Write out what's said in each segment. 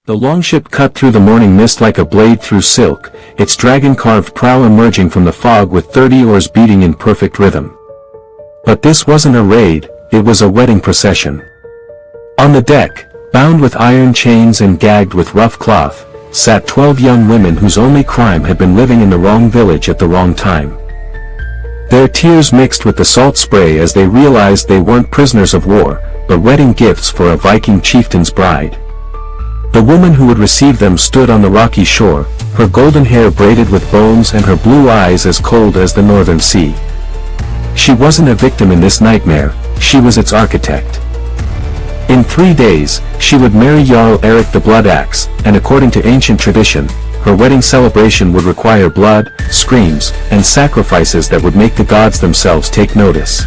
The longship cut through the morning mist like a blade through silk, its dragon-carved prow emerging from the fog with 30 oars beating in perfect rhythm. But this wasn't a raid, it was a wedding procession. On the deck, bound with iron chains and gagged with rough cloth, sat 12 young women whose only crime had been living in the wrong village at the wrong time. Their tears mixed with the salt spray as they realized they weren't prisoners of war, but wedding gifts for a Viking chieftain's bride. The woman who would receive them stood on the rocky shore, her golden hair braided with bones and her blue eyes as cold as the northern sea. She wasn't a victim in this nightmare, she was its architect. In 3 days, she would marry Jarl Eric the Blood Axe, and according to ancient tradition, her wedding celebration would require blood, screams, and sacrifices that would make the gods themselves take notice.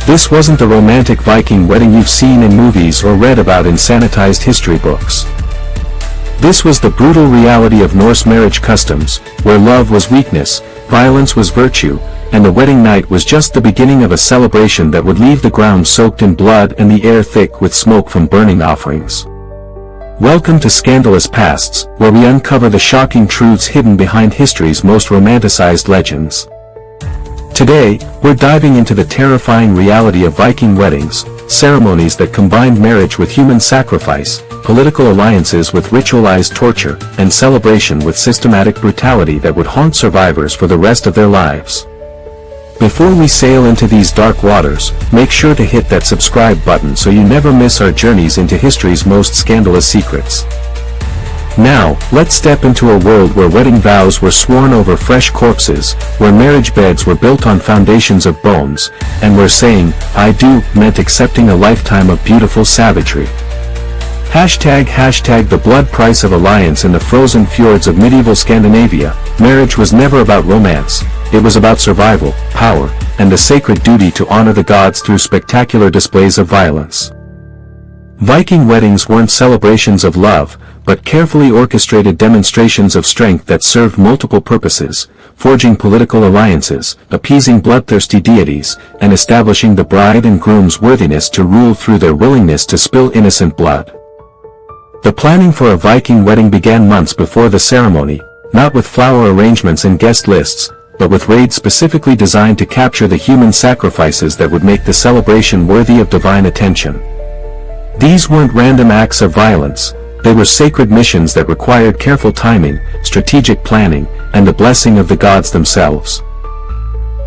This wasn't the romantic Viking wedding you've seen in movies or read about in sanitized history books. This was the brutal reality of Norse marriage customs, where love was weakness, violence was virtue, and the wedding night was just the beginning of a celebration that would leave the ground soaked in blood and the air thick with smoke from burning offerings. Welcome to Scandalous Pasts, where we uncover the shocking truths hidden behind history's most romanticized legends. Today, we're diving into the terrifying reality of Viking weddings, ceremonies that combined marriage with human sacrifice, political alliances with ritualized torture, and celebration with systematic brutality that would haunt survivors for the rest of their lives. Before we sail into these dark waters, make sure to hit that subscribe button so you never miss our journeys into history's most scandalous secrets. Now, let's step into a world where wedding vows were sworn over fresh corpses, where marriage beds were built on foundations of bones, and where saying, "I do," meant accepting a lifetime of beautiful savagery. Hashtag the blood price of alliance. In the frozen fjords of medieval Scandinavia, marriage was never about romance, it was about survival, power, and the sacred duty to honor the gods through spectacular displays of violence. Viking weddings weren't celebrations of love, but carefully orchestrated demonstrations of strength that served multiple purposes, forging political alliances, appeasing bloodthirsty deities, and establishing the bride and groom's worthiness to rule through their willingness to spill innocent blood. The planning for a Viking wedding began months before the ceremony, not with flower arrangements and guest lists, but with raids specifically designed to capture the human sacrifices that would make the celebration worthy of divine attention. These weren't random acts of violence, they were sacred missions that required careful timing, strategic planning, and the blessing of the gods themselves.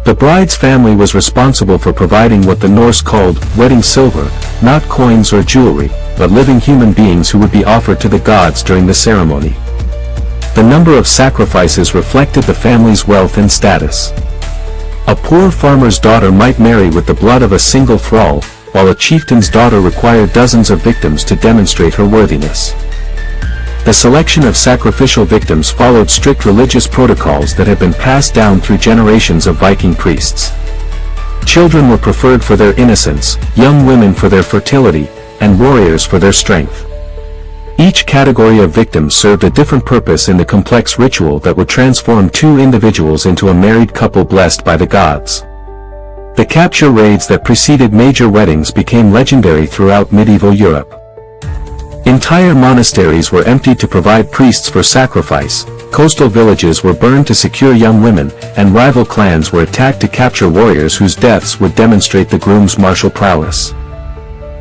The bride's family was responsible for providing what the Norse called wedding silver, not coins or jewelry, but living human beings who would be offered to the gods during the ceremony. The number of sacrifices reflected the family's wealth and status. A poor farmer's daughter might marry with the blood of a single thrall, while a chieftain's daughter required dozens of victims to demonstrate her worthiness. The selection of sacrificial victims followed strict religious protocols that had been passed down through generations of Viking priests. Children were preferred for their innocence, young women for their fertility, and warriors for their strength. Each category of victims served a different purpose in the complex ritual that would transform two individuals into a married couple blessed by the gods. The capture raids that preceded major weddings became legendary throughout medieval Europe. Entire monasteries were emptied to provide priests for sacrifice, coastal villages were burned to secure young women, and rival clans were attacked to capture warriors whose deaths would demonstrate the groom's martial prowess.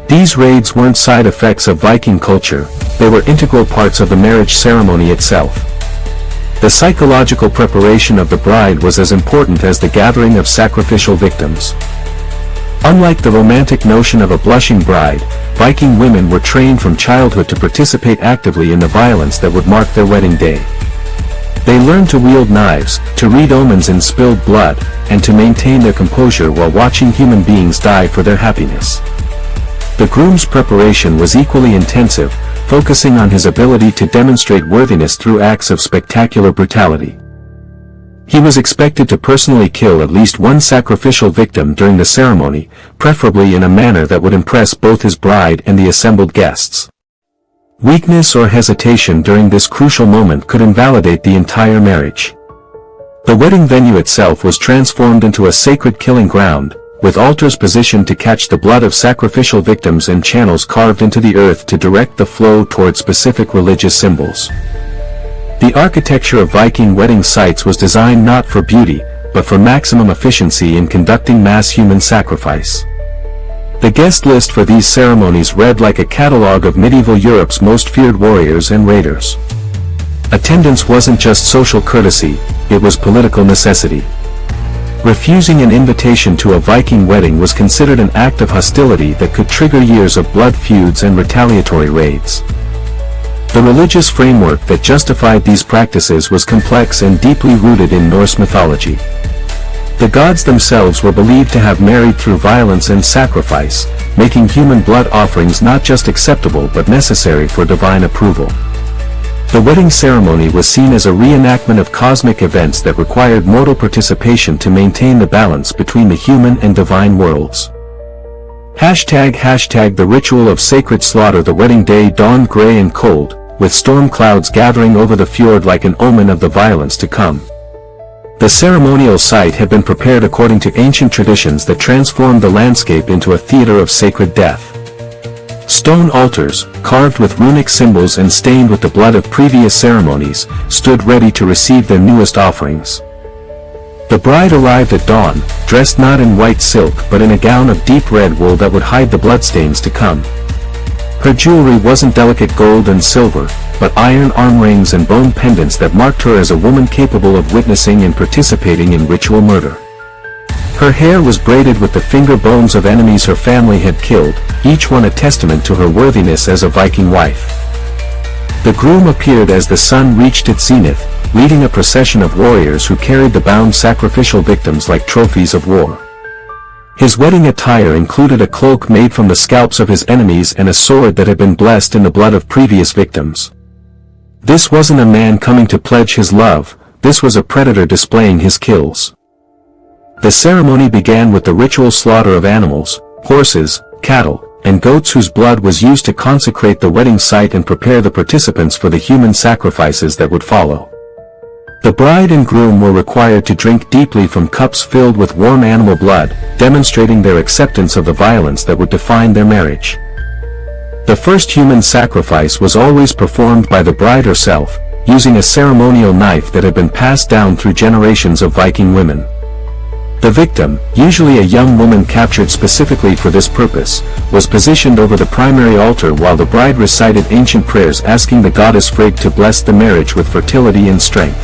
These raids weren't side effects of Viking culture, they were integral parts of the marriage ceremony itself. The psychological preparation of the bride was as important as the gathering of sacrificial victims. Unlike the romantic notion of a blushing bride, Viking women were trained from childhood to participate actively in the violence that would mark their wedding day. They learned to wield knives, to read omens in spilled blood, and to maintain their composure while watching human beings die for their happiness. The groom's preparation was equally intensive, focusing on his ability to demonstrate worthiness through acts of spectacular brutality. He was expected to personally kill at least one sacrificial victim during the ceremony, preferably in a manner that would impress both his bride and the assembled guests. Weakness or hesitation during this crucial moment could invalidate the entire marriage. The wedding venue itself was transformed into a sacred killing ground, with altars positioned to catch the blood of sacrificial victims and channels carved into the earth to direct the flow toward specific religious symbols. The architecture of Viking wedding sites was designed not for beauty, but for maximum efficiency in conducting mass human sacrifice. The guest list for these ceremonies read like a catalogue of medieval Europe's most feared warriors and raiders. Attendance wasn't just social courtesy, it was political necessity. Refusing an invitation to a Viking wedding was considered an act of hostility that could trigger years of blood feuds and retaliatory raids. The religious framework that justified these practices was complex and deeply rooted in Norse mythology. The gods themselves were believed to have married through violence and sacrifice, making human blood offerings not just acceptable but necessary for divine approval. The wedding ceremony was seen as a reenactment of cosmic events that required mortal participation to maintain the balance between the human and divine worlds. #The ritual of sacred slaughter. The wedding day dawned gray and cold, with storm clouds gathering over the fjord like an omen of the violence to come. The ceremonial site had been prepared according to ancient traditions that transformed the landscape into a theater of sacred death. Stone altars, carved with runic symbols and stained with the blood of previous ceremonies, stood ready to receive their newest offerings. The bride arrived at dawn, dressed not in white silk but in a gown of deep red wool that would hide the bloodstains to come. Her jewelry wasn't delicate gold and silver, but iron arm rings and bone pendants that marked her as a woman capable of witnessing and participating in ritual murder. Her hair was braided with the finger bones of enemies her family had killed, each one a testament to her worthiness as a Viking wife. The groom appeared as the sun reached its zenith, leading a procession of warriors who carried the bound sacrificial victims like trophies of war. His wedding attire included a cloak made from the scalps of his enemies and a sword that had been blessed in the blood of previous victims. This wasn't a man coming to pledge his love, this was a predator displaying his kills. The ceremony began with the ritual slaughter of animals, horses, cattle, and goats whose blood was used to consecrate the wedding site and prepare the participants for the human sacrifices that would follow. The bride and groom were required to drink deeply from cups filled with warm animal blood, demonstrating their acceptance of the violence that would define their marriage. The first human sacrifice was always performed by the bride herself, using a ceremonial knife that had been passed down through generations of Viking women. The victim, usually a young woman captured specifically for this purpose, was positioned over the primary altar while the bride recited ancient prayers asking the goddess Frigg to bless the marriage with fertility and strength.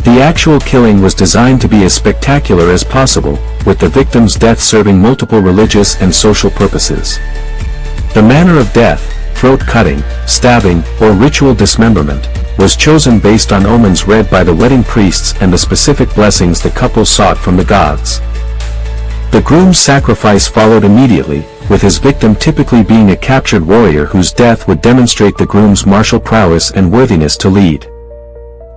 The actual killing was designed to be as spectacular as possible, with the victim's death serving multiple religious and social purposes. The manner of death, throat cutting, stabbing, or ritual dismemberment, was chosen based on omens read by the wedding priests and the specific blessings the couple sought from the gods. The groom's sacrifice followed immediately, with his victim typically being a captured warrior whose death would demonstrate the groom's martial prowess and worthiness to lead.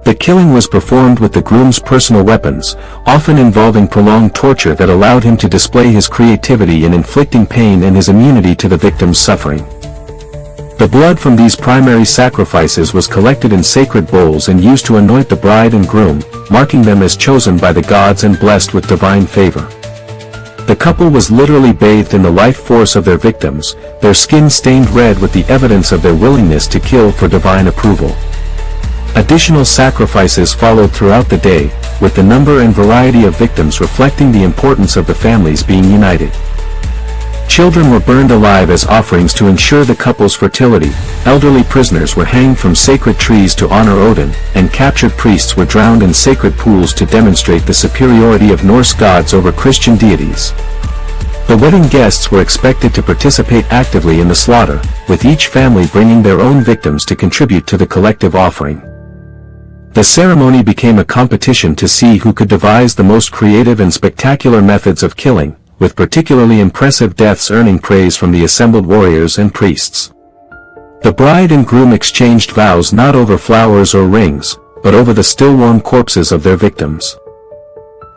The killing was performed with the groom's personal weapons, often involving prolonged torture that allowed him to display his creativity in inflicting pain and his immunity to the victim's suffering. The blood from these primary sacrifices was collected in sacred bowls and used to anoint the bride and groom, marking them as chosen by the gods and blessed with divine favor. The couple was literally bathed in the life force of their victims, their skin stained red with the evidence of their willingness to kill for divine approval. Additional sacrifices followed throughout the day, with the number and variety of victims reflecting the importance of the families being united. Children were burned alive as offerings to ensure the couple's fertility, elderly prisoners were hanged from sacred trees to honor Odin, and captured priests were drowned in sacred pools to demonstrate the superiority of Norse gods over Christian deities. The wedding guests were expected to participate actively in the slaughter, with each family bringing their own victims to contribute to the collective offering. The ceremony became a competition to see who could devise the most creative and spectacular methods of killing, with particularly impressive deaths earning praise from the assembled warriors and priests. The bride and groom exchanged vows not over flowers or rings, but over the still-warm corpses of their victims.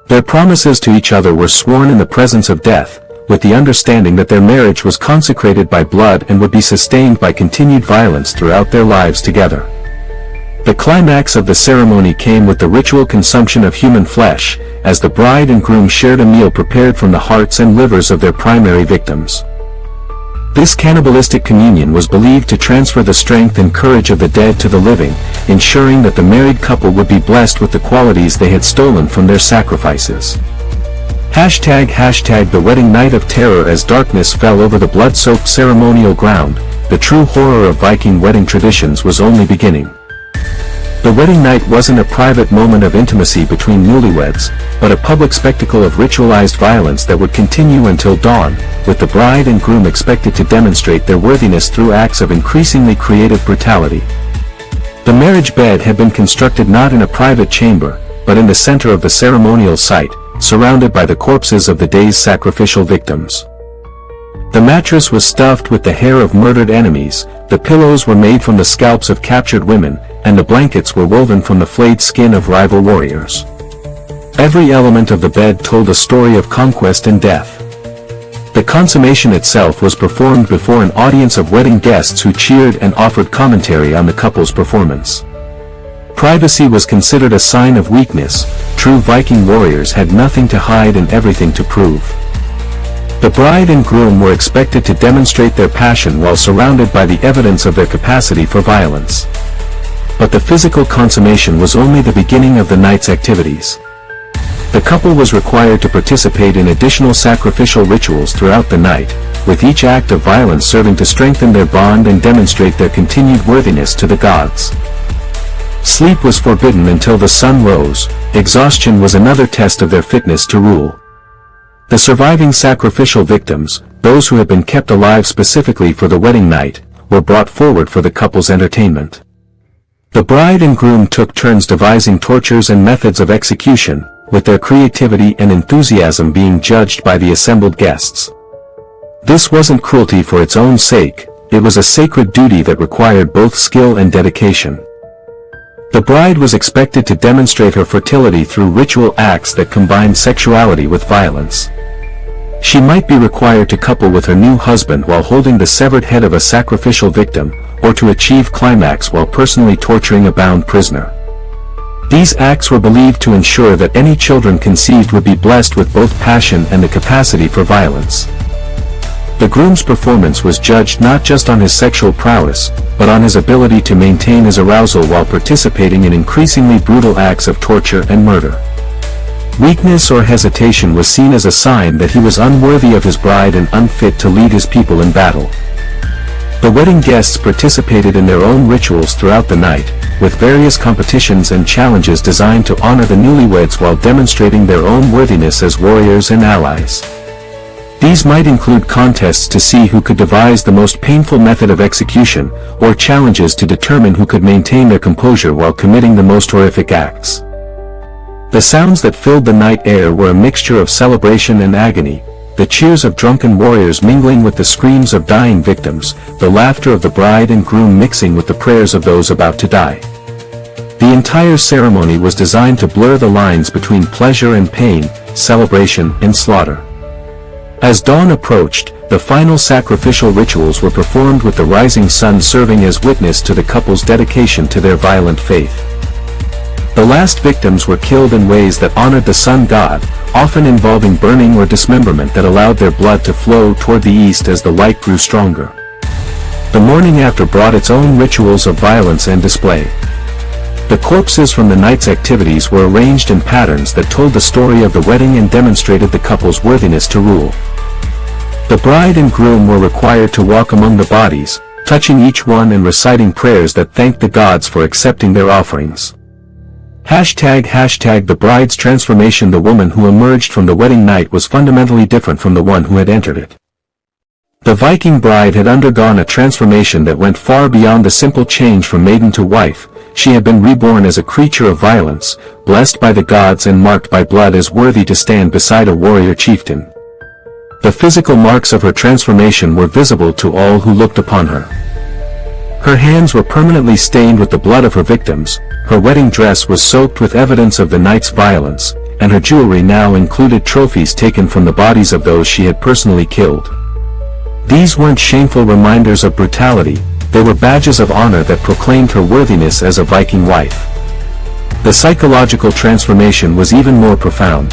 Their promises to each other were sworn in the presence of death, with the understanding that their marriage was consecrated by blood and would be sustained by continued violence throughout their lives together. The climax of the ceremony came with the ritual consumption of human flesh, as the bride and groom shared a meal prepared from the hearts and livers of their primary victims. This cannibalistic communion was believed to transfer the strength and courage of the dead to the living, ensuring that the married couple would be blessed with the qualities they had stolen from their sacrifices. #The wedding night of terror. As darkness fell over the blood-soaked ceremonial ground, the true horror of Viking wedding traditions was only beginning. The wedding night wasn't a private moment of intimacy between newlyweds, but a public spectacle of ritualized violence that would continue until dawn, with the bride and groom expected to demonstrate their worthiness through acts of increasingly creative brutality. The marriage bed had been constructed not in a private chamber, but in the center of the ceremonial site, surrounded by the corpses of the day's sacrificial victims. The mattress was stuffed with the hair of murdered enemies, the pillows were made from the scalps of captured women, and the blankets were woven from the flayed skin of rival warriors. Every element of the bed told a story of conquest and death. The consummation itself was performed before an audience of wedding guests who cheered and offered commentary on the couple's performance. Privacy was considered a sign of weakness. True Viking warriors had nothing to hide and everything to prove. The bride and groom were expected to demonstrate their passion while surrounded by the evidence of their capacity for violence. But the physical consummation was only the beginning of the night's activities. The couple was required to participate in additional sacrificial rituals throughout the night, with each act of violence serving to strengthen their bond and demonstrate their continued worthiness to the gods. Sleep was forbidden until the sun rose. Exhaustion was another test of their fitness to rule. The surviving sacrificial victims, those who had been kept alive specifically for the wedding night, were brought forward for the couple's entertainment. The bride and groom took turns devising tortures and methods of execution, with their creativity and enthusiasm being judged by the assembled guests. This wasn't cruelty for its own sake, it was a sacred duty that required both skill and dedication. The bride was expected to demonstrate her fertility through ritual acts that combined sexuality with violence. She might be required to couple with her new husband while holding the severed head of a sacrificial victim, or to achieve climax while personally torturing a bound prisoner. These acts were believed to ensure that any children conceived would be blessed with both passion and the capacity for violence. The groom's performance was judged not just on his sexual prowess, but on his ability to maintain his arousal while participating in increasingly brutal acts of torture and murder. Weakness or hesitation was seen as a sign that he was unworthy of his bride and unfit to lead his people in battle. The wedding guests participated in their own rituals throughout the night, with various competitions and challenges designed to honor the newlyweds while demonstrating their own worthiness as warriors and allies. These might include contests to see who could devise the most painful method of execution, or challenges to determine who could maintain their composure while committing the most horrific acts. The sounds that filled the night air were a mixture of celebration and agony, the cheers of drunken warriors mingling with the screams of dying victims, the laughter of the bride and groom mixing with the prayers of those about to die. The entire ceremony was designed to blur the lines between pleasure and pain, celebration and slaughter. As dawn approached, the final sacrificial rituals were performed with the rising sun serving as witness to the couple's dedication to their violent faith. The last victims were killed in ways that honored the sun god, often involving burning or dismemberment that allowed their blood to flow toward the east as the light grew stronger. The morning after brought its own rituals of violence and display. The corpses from the night's activities were arranged in patterns that told the story of the wedding and demonstrated the couple's worthiness to rule. The bride and groom were required to walk among the bodies, touching each one and reciting prayers that thanked the gods for accepting their offerings. The bride's transformation. The woman who emerged from the wedding night was fundamentally different from the one who had entered it. The Viking bride had undergone a transformation that went far beyond the simple change from maiden to wife. She had been reborn as a creature of violence, blessed by the gods and marked by blood as worthy to stand beside a warrior chieftain. The physical marks of her transformation were visible to all who looked upon her. Her hands were permanently stained with the blood of her victims, her wedding dress was soaked with evidence of the night's violence, and her jewelry now included trophies taken from the bodies of those she had personally killed. These weren't shameful reminders of brutality, They were badges of honor that proclaimed her worthiness as a Viking wife. The psychological transformation was even more profound.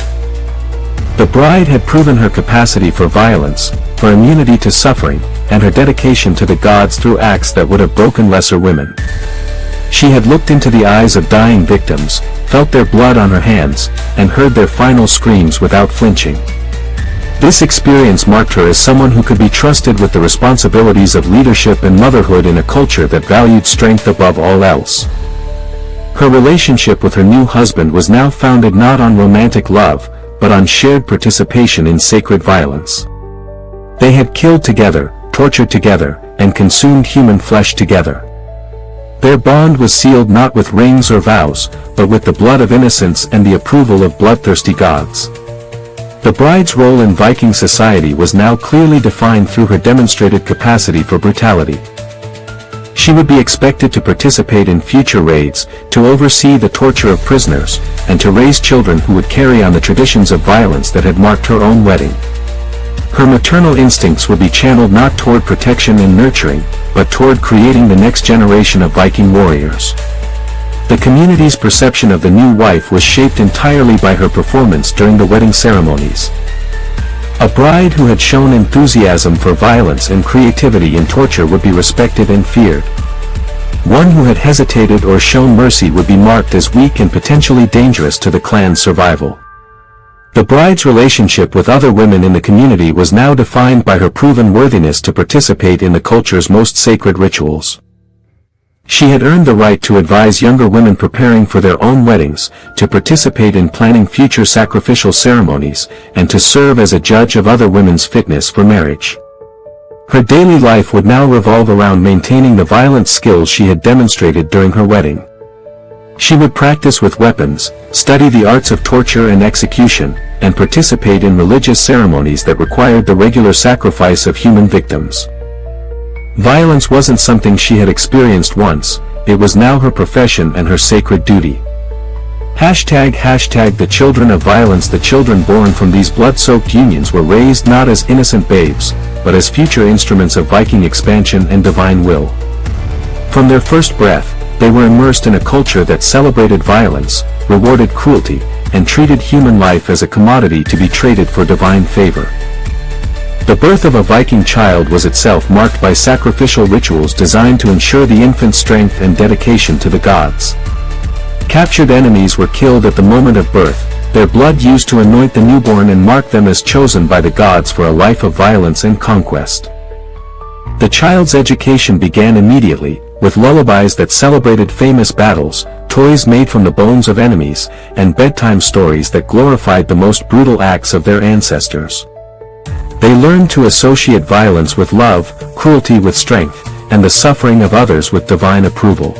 The bride had proven her capacity for violence, her immunity to suffering, and her dedication to the gods through acts that would have broken lesser women. She had looked into the eyes of dying victims, felt their blood on her hands, and heard their final screams without flinching. This experience marked her as someone who could be trusted with the responsibilities of leadership and motherhood in a culture that valued strength above all else. Her relationship with her new husband was now founded not on romantic love, but on shared participation in sacred violence. They had killed together, tortured together, and consumed human flesh together. Their bond was sealed not with rings or vows, but with the blood of innocence and the approval of bloodthirsty gods. The bride's role in Viking society was now clearly defined through her demonstrated capacity for brutality. She would be expected to participate in future raids, to oversee the torture of prisoners, and to raise children who would carry on the traditions of violence that had marked her own wedding. Her maternal instincts would be channeled not toward protection and nurturing, but toward creating the next generation of Viking warriors. The community's perception of the new wife was shaped entirely by her performance during the wedding ceremonies. A bride who had shown enthusiasm for violence and creativity in torture would be respected and feared. One who had hesitated or shown mercy would be marked as weak and potentially dangerous to the clan's survival. The bride's relationship with other women in the community was now defined by her proven worthiness to participate in the culture's most sacred rituals. She had earned the right to advise younger women preparing for their own weddings, to participate in planning future sacrificial ceremonies, and to serve as a judge of other women's fitness for marriage. Her daily life would now revolve around maintaining the violent skills she had demonstrated during her wedding. She would practice with weapons, study the arts of torture and execution, and participate in religious ceremonies that required the regular sacrifice of human victims. Violence wasn't something she had experienced once, it was now her profession and her sacred duty. ## The children of violence. The children born from these blood-soaked unions were raised not as innocent babes, but as future instruments of Viking expansion and divine will. From their first breath, they were immersed in a culture that celebrated violence, rewarded cruelty, and treated human life as a commodity to be traded for divine favor. The birth of a Viking child was itself marked by sacrificial rituals designed to ensure the infant's strength and dedication to the gods. Captured enemies were killed at the moment of birth, their blood used to anoint the newborn and mark them as chosen by the gods for a life of violence and conquest. The child's education began immediately, with lullabies that celebrated famous battles, toys made from the bones of enemies, and bedtime stories that glorified the most brutal acts of their ancestors. They learned to associate violence with love, cruelty with strength, and the suffering of others with divine approval.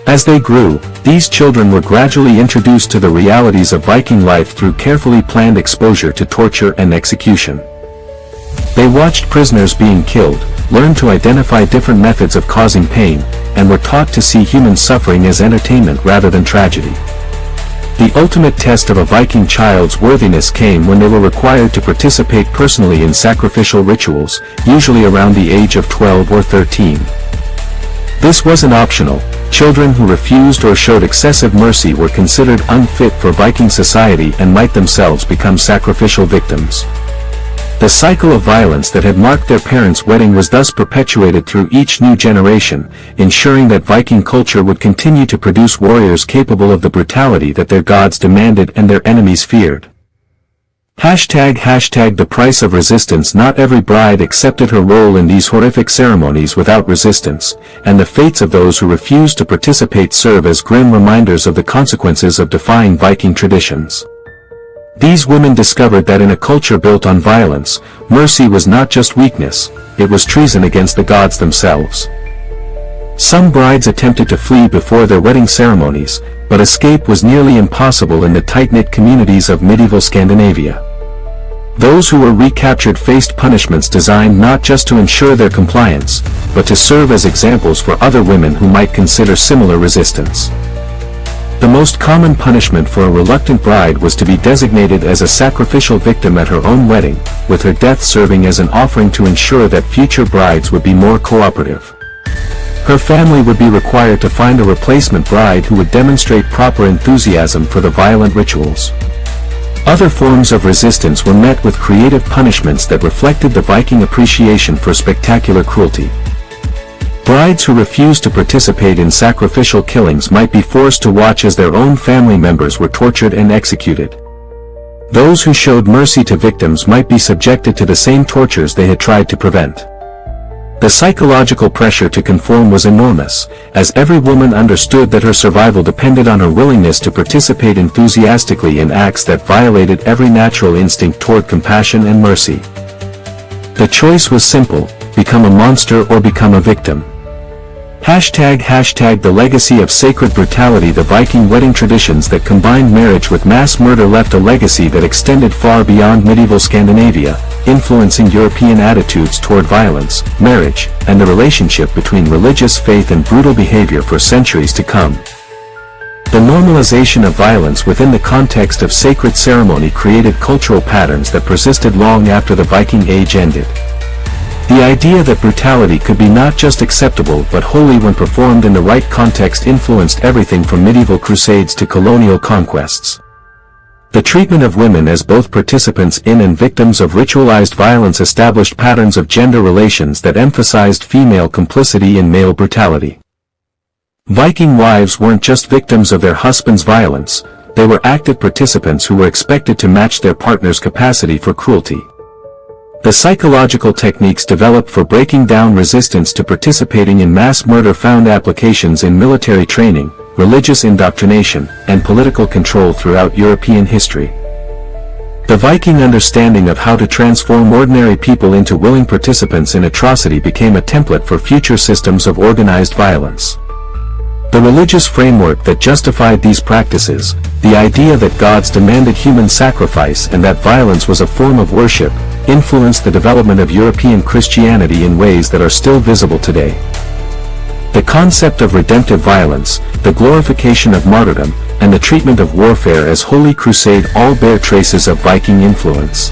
As they grew, these children were gradually introduced to the realities of Viking life through carefully planned exposure to torture and execution. They watched prisoners being killed, learned to identify different methods of causing pain, and were taught to see human suffering as entertainment rather than tragedy. The ultimate test of a Viking child's worthiness came when they were required to participate personally in sacrificial rituals, usually around the age of 12 or 13. This wasn't optional. Children who refused or showed excessive mercy were considered unfit for Viking society and might themselves become sacrificial victims. The cycle of violence that had marked their parents' wedding was thus perpetuated through each new generation, ensuring that Viking culture would continue to produce warriors capable of the brutality that their gods demanded and their enemies feared. ## The price of resistance. Not every bride accepted her role in these horrific ceremonies without resistance, and the fates of those who refused to participate serve as grim reminders of the consequences of defying Viking traditions. These women discovered that in a culture built on violence, mercy was not just weakness, it was treason against the gods themselves. Some brides attempted to flee before their wedding ceremonies, but escape was nearly impossible in the tight-knit communities of medieval Scandinavia. Those who were recaptured faced punishments designed not just to ensure their compliance, but to serve as examples for other women who might consider similar resistance. The most common punishment for a reluctant bride was to be designated as a sacrificial victim at her own wedding, with her death serving as an offering to ensure that future brides would be more cooperative. Her family would be required to find a replacement bride who would demonstrate proper enthusiasm for the violent rituals. Other forms of resistance were met with creative punishments that reflected the Viking appreciation for spectacular cruelty. Brides who refused to participate in sacrificial killings might be forced to watch as their own family members were tortured and executed. Those who showed mercy to victims might be subjected to the same tortures they had tried to prevent. The psychological pressure to conform was enormous, as every woman understood that her survival depended on her willingness to participate enthusiastically in acts that violated every natural instinct toward compassion and mercy. The choice was simple: become a monster or become a victim. ## The legacy of sacred brutality. The Viking wedding traditions that combined marriage with mass murder left a legacy that extended far beyond medieval Scandinavia, influencing European attitudes toward violence, marriage, and the relationship between religious faith and brutal behavior for centuries to come. The normalization of violence within the context of sacred ceremony created cultural patterns that persisted long after the Viking Age ended. The idea that brutality could be not just acceptable but holy when performed in the right context influenced everything from medieval crusades to colonial conquests. The treatment of women as both participants in and victims of ritualized violence established patterns of gender relations that emphasized female complicity in male brutality. Viking wives weren't just victims of their husband's violence, they were active participants who were expected to match their partner's capacity for cruelty. The psychological techniques developed for breaking down resistance to participating in mass murder found applications in military training, religious indoctrination, and political control throughout European history. The Viking understanding of how to transform ordinary people into willing participants in atrocity became a template for future systems of organized violence. The religious framework that justified these practices, the idea that gods demanded human sacrifice and that violence was a form of worship, influenced the development of European Christianity in ways that are still visible today. The concept of redemptive violence, the glorification of martyrdom, and the treatment of warfare as holy crusade all bear traces of Viking influence.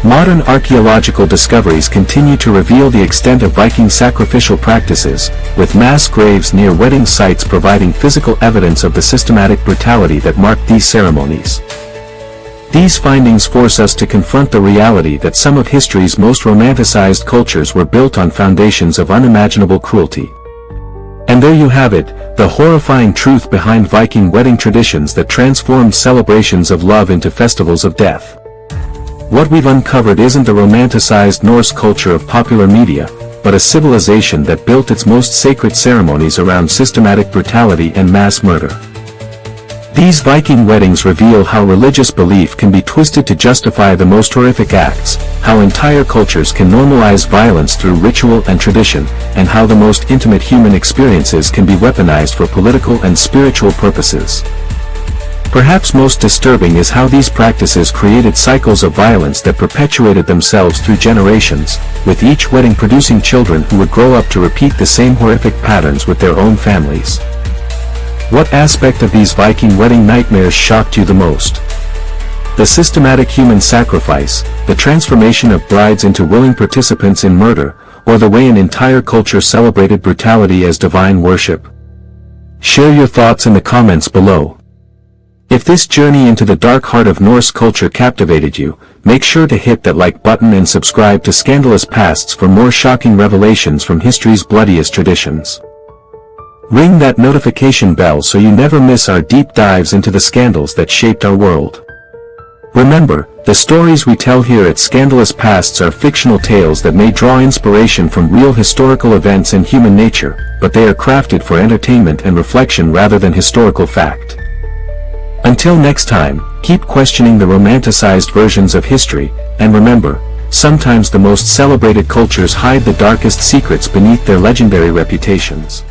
Modern archaeological discoveries continue to reveal the extent of Viking sacrificial practices, with mass graves near wedding sites providing physical evidence of the systematic brutality that marked these ceremonies. These findings force us to confront the reality that some of history's most romanticized cultures were built on foundations of unimaginable cruelty. And there you have it, the horrifying truth behind Viking wedding traditions that transformed celebrations of love into festivals of death. What we've uncovered isn't the romanticized Norse culture of popular media, but a civilization that built its most sacred ceremonies around systematic brutality and mass murder. These Viking weddings reveal how religious belief can be twisted to justify the most horrific acts, how entire cultures can normalize violence through ritual and tradition, and how the most intimate human experiences can be weaponized for political and spiritual purposes. Perhaps most disturbing is how these practices created cycles of violence that perpetuated themselves through generations, with each wedding producing children who would grow up to repeat the same horrific patterns with their own families. What aspect of these Viking wedding nightmares shocked you the most? The systematic human sacrifice, the transformation of brides into willing participants in murder, or the way an entire culture celebrated brutality as divine worship? Share your thoughts in the comments below. If this journey into the dark heart of Norse culture captivated you, make sure to hit that like button and subscribe to Scandalous Pasts for more shocking revelations from history's bloodiest traditions. Ring that notification bell so you never miss our deep dives into the scandals that shaped our world. Remember, the stories we tell here at Scandalous Pasts are fictional tales that may draw inspiration from real historical events and human nature, but they are crafted for entertainment and reflection rather than historical fact. Until next time, keep questioning the romanticized versions of history, and remember, sometimes the most celebrated cultures hide the darkest secrets beneath their legendary reputations.